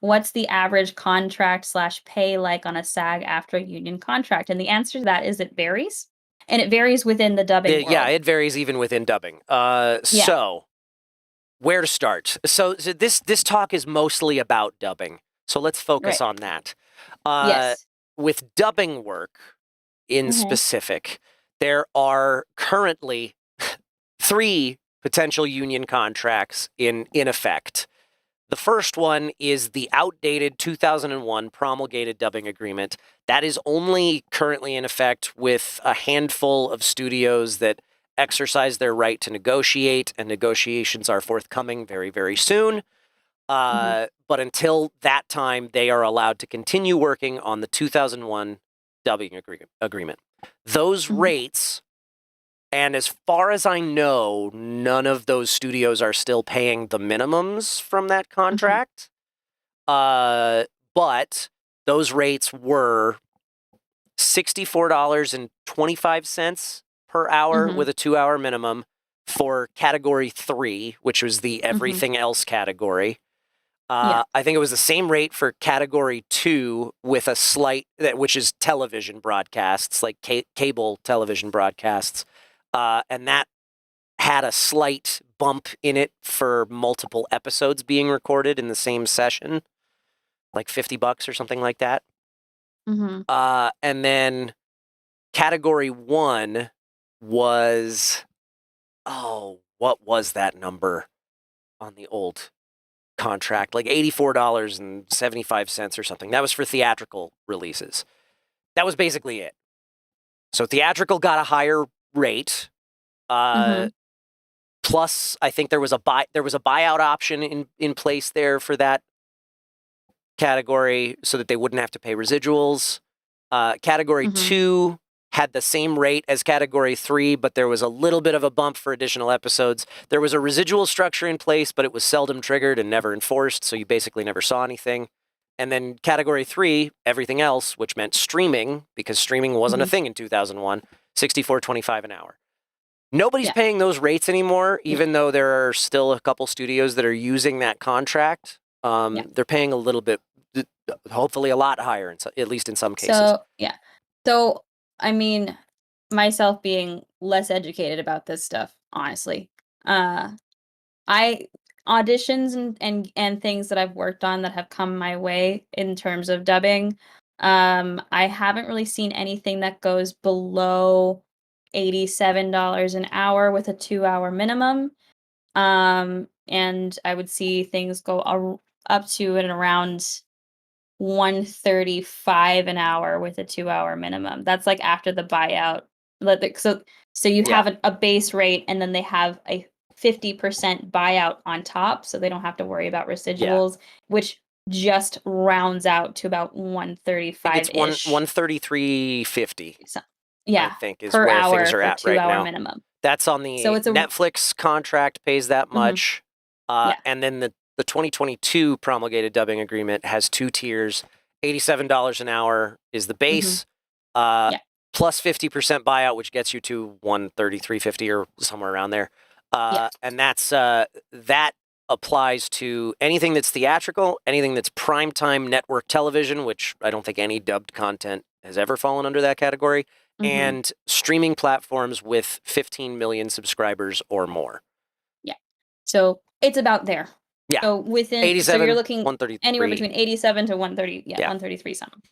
what's the average contract slash pay like on a SAG-AFTRA union contract? And the answer to that is it varies, and it varies within the dubbing Yeah, world. it varies even within dubbing. Yeah. So where to start? So this talk is mostly about dubbing. So let's focus Right. on that. Yes. With dubbing work in specific, there are currently 3 potential union contracts in effect. The first one is the outdated 2001 promulgated dubbing agreement. That is only currently in effect with a handful of studios that exercise their right to negotiate, and negotiations are forthcoming very, very soon. But until that time, they are allowed to continue working on the 2001 dubbing agreement. Those rates, and as far as I know, none of those studios are still paying the minimums from that contract. But those rates were $64.25 per hour with a 2-hour minimum for category 3, which was the everything else category. I think it was the same rate for category 2 with a slight, which is television broadcasts, like cable television broadcasts. And that had a slight bump in it for multiple episodes being recorded in the same session, like $50 or something like that. And then category 1 was, what was that number on the old contract? Like $84.75 or something. That was for theatrical releases. That was basically it. So theatrical got a higher rate. Plus, I think there was a buyout option in place there for that category so that they wouldn't have to pay residuals. Category 2 had the same rate as category 3, but there was a little bit of a bump for additional episodes. There was a residual structure in place, but it was seldom triggered and never enforced, so you basically never saw anything. And then category 3, everything else, which meant streaming, because streaming wasn't a thing in 2001, $64.25 an hour. Nobody's paying those rates anymore, even though there are still a couple studios that are using that contract. They're paying a little bit, hopefully a lot higher, at least in some cases. So, I mean, myself being less educated about this stuff, honestly, I auditions and things that I've worked on that have come my way in terms of dubbing, I haven't really seen anything that goes below $87 an hour with a 2-hour minimum. And I would see things go up to and around 135 an hour with a 2-hour minimum. That's like after the buyout. So you have a base rate, and then they have a 50% buyout on top, so they don't have to worry about residuals, which just rounds out to about 135-ish. It's 133.50. So, I think is per where hour things are at right now. minimum. That's on the Netflix contract pays that much. And then the 2022 promulgated dubbing agreement has 2 tiers. $87 an hour is the base, plus 50% buyout, which gets you to 133.50 or somewhere around there. And that's that applies to anything that's theatrical, anything that's primetime network television, which I don't think any dubbed content has ever fallen under that category, and streaming platforms with 15 million subscribers or more. So it's about there. Yeah. So within, 87, so you're looking 133. anywhere between 87 to 130, 133 something.